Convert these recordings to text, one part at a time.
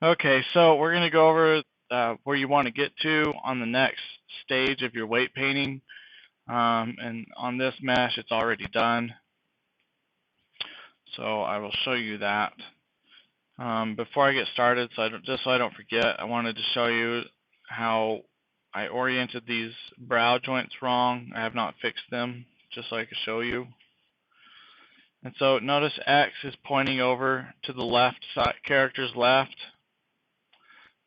Okay, so we're going to go over where you want to get to on the next stage of your weight painting. And on this mesh, it's already done. So I will show you that. Before I get started, just so I don't forget, I wanted to show you how I oriented these brow joints wrong. I have not fixed them, just so I can show you. And so notice X is pointing over to the left side, character's left,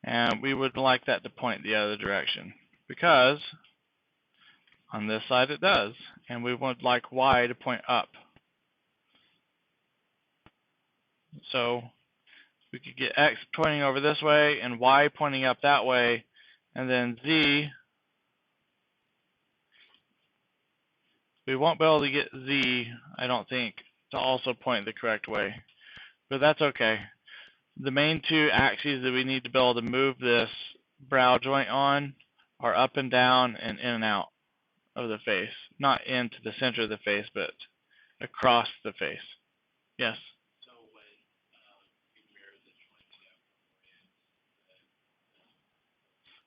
and we would like that to point the other direction because on this side it does, and we would like Y to point up. So we could get X pointing over this way and Y pointing up that way, and then Z, we won't be able to get Z, I don't think, to also point the correct way, but that's okay. The main two axes that we need to be able to move this brow joint on are up and down and in and out of the face. Not into the center of the face, but across the face. Yes?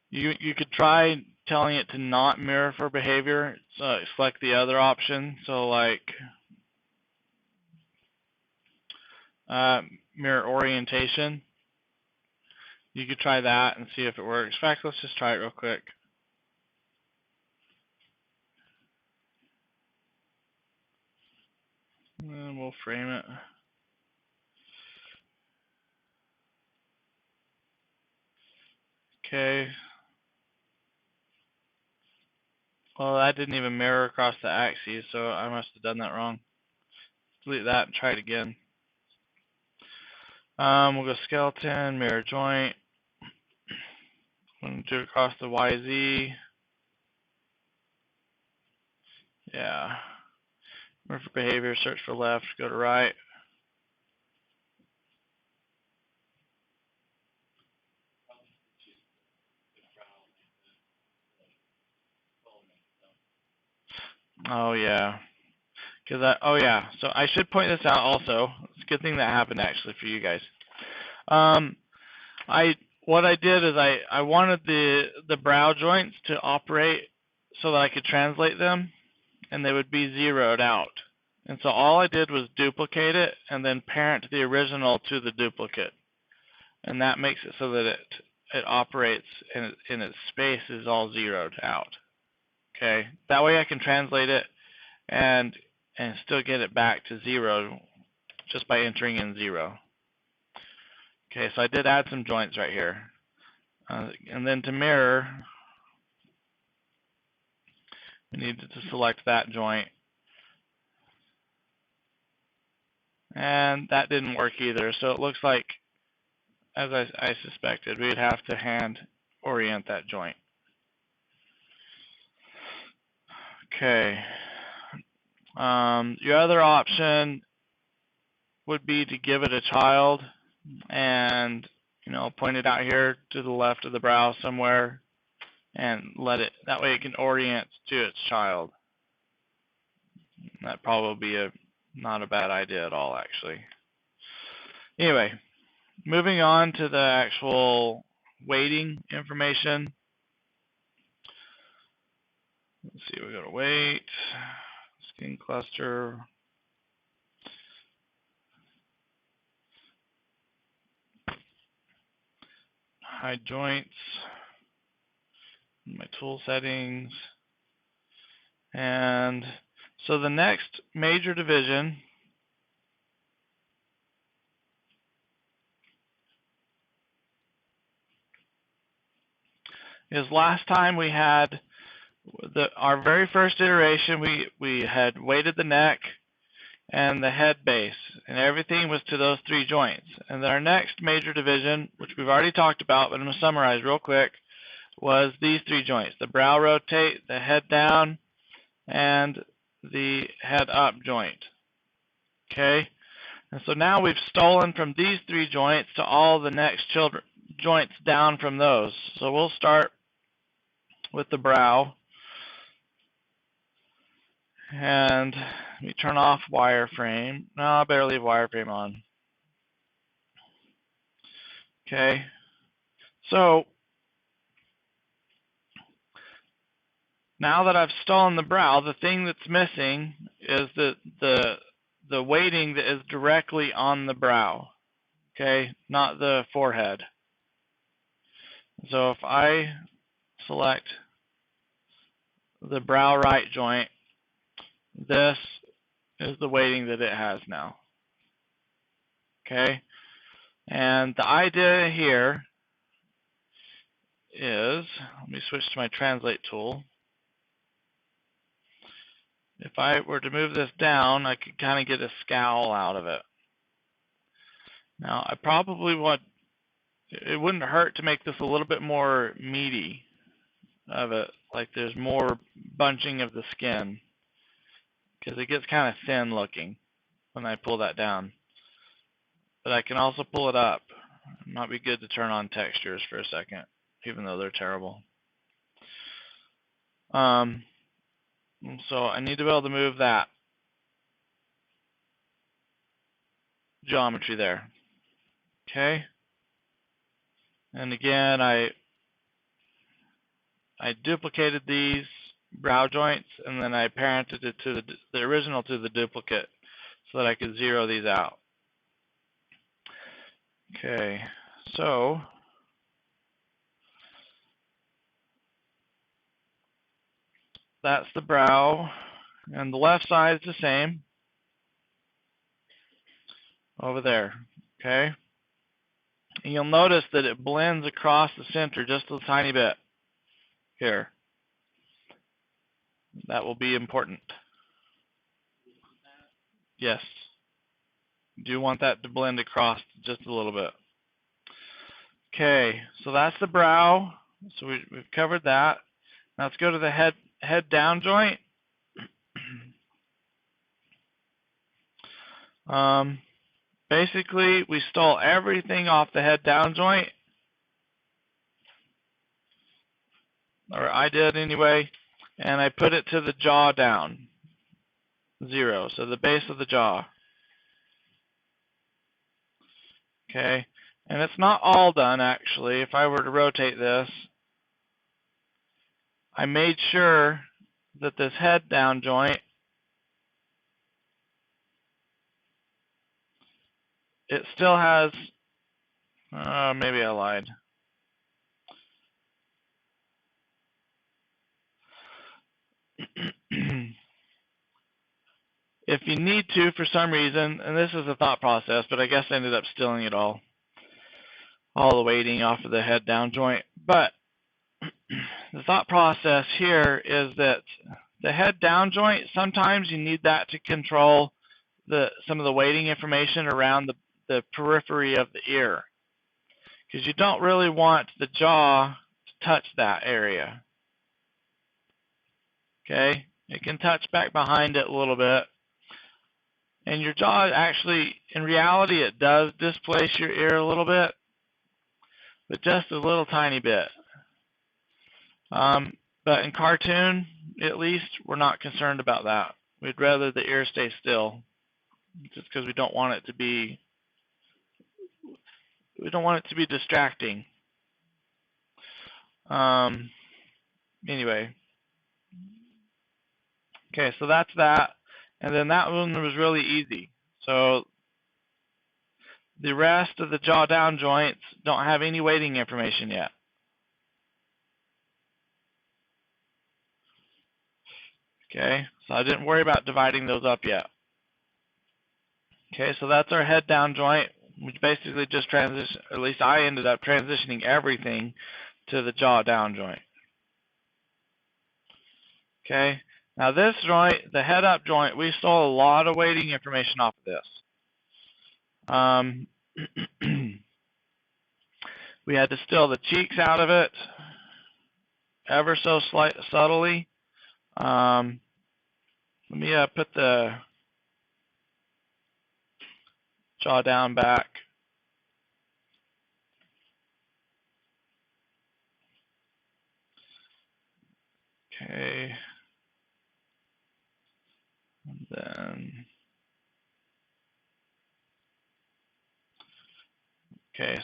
You could try telling it to not mirror for behavior. So select the other option. So like mirror orientation. You could try that and see if it works. In fact, let's just try it real quick. And we'll frame it. Okay. Well, that didn't even mirror across the axes, so I must have done that wrong. Delete that and try it again. We'll go skeleton, mirror joint. We'll do it across the YZ. Yeah. Mirror for behavior, search for left, go to right. Oh yeah. Oh yeah. So I should point this out also. It's a good thing that happened actually for you guys. What I did is I wanted the brow joints to operate so that I could translate them, and they would be zeroed out. And so all I did was duplicate it and then parent the original to the duplicate, and that makes it so that it operates and its space is all zeroed out. Okay, that way I can translate it and still get it back to 0 just by entering in 0. Okay, so I did add some joints right here. And then to mirror, we need to select that joint. And that didn't work either, so it looks like, as I suspected, we'd have to hand orient that joint. Okay. Your other option would be to give it a child and point it out here to the left of the brow somewhere and let it, that way it can orient to its child. That'd probably be not a bad idea at all, actually. Anyway, moving on to the actual weighting information. Let's see, we go to weight, skin cluster, hide joints, my tool settings, and so the next major division is last time we had our very first iteration, we had weighted the neck and the head base, and everything was to those 3 joints. And then our next major division, which we've already talked about, but I'm going to summarize real quick, was these 3 joints: the brow rotate, the head down, and the head up joint. Okay? And so now we've stolen from these 3 joints to all the next joints down from those. So we'll start with the brow. And let me turn off wireframe. No, I better leave wireframe on. Okay. So now that I've stolen the brow, the thing that's missing is the weighting that is directly on the brow. Okay, not the forehead. So if I select the brow right joint, this is the weighting that it has now. Okay, and the idea here is, let me switch to my translate tool. If I were to move this down, I could kind of get a scowl out of it. Now, I probably want, it wouldn't hurt to make this a little bit more meaty of it, like there's more bunching of the skin, because it gets kind of thin looking when I pull that down. But I can also pull it up. It might be good to turn on textures for a second, even though they're terrible. So I need to be able to move that geometry there. Okay. And again, I duplicated these brow joints, and then I parented it to the original to the duplicate so that I could zero these out. Okay, so that's the brow, and the left side is the same over there. Okay, and you'll notice that it blends across the center just a tiny bit here. That will be important. Yes, you do want that to blend across just a little bit. Okay, so that's the brow. So we've covered that. Now let's go to the head down joint. Basically, we stole everything off the head down joint, or I did anyway, and I put it to the jaw down, 0, so the base of the jaw. Okay, and it's not all done actually. If I were to rotate this, I made sure that this head down joint, it still has, maybe I lied. If you need to, for some reason, and this is a thought process, but I guess I ended up stealing it all the weighting off of the head down joint. But the thought process here is that the head down joint, sometimes you need that to control some of the weighting information around the periphery of the ear, because you don't really want the jaw to touch that area. Okay, it can touch back behind it a little bit, and your jaw actually, in reality, it does displace your ear a little bit, but just a little tiny bit. But in cartoon, at least, we're not concerned about that. We'd rather the ear stay still, just because we don't want it to be distracting. Anyway, okay, so that's that, and then that one was really easy. So the rest of the jaw down joints don't have any weighting information yet. Okay, so I didn't worry about dividing those up yet. Okay, so that's our head down joint, which basically just transition, or at least I ended up transitioning everything to the jaw down joint. Okay, now this joint, the head up joint, we stole a lot of weighting information off of this. We had to steal the cheeks out of it ever so subtly. Let me put the jaw down back. Okay. And then, okay.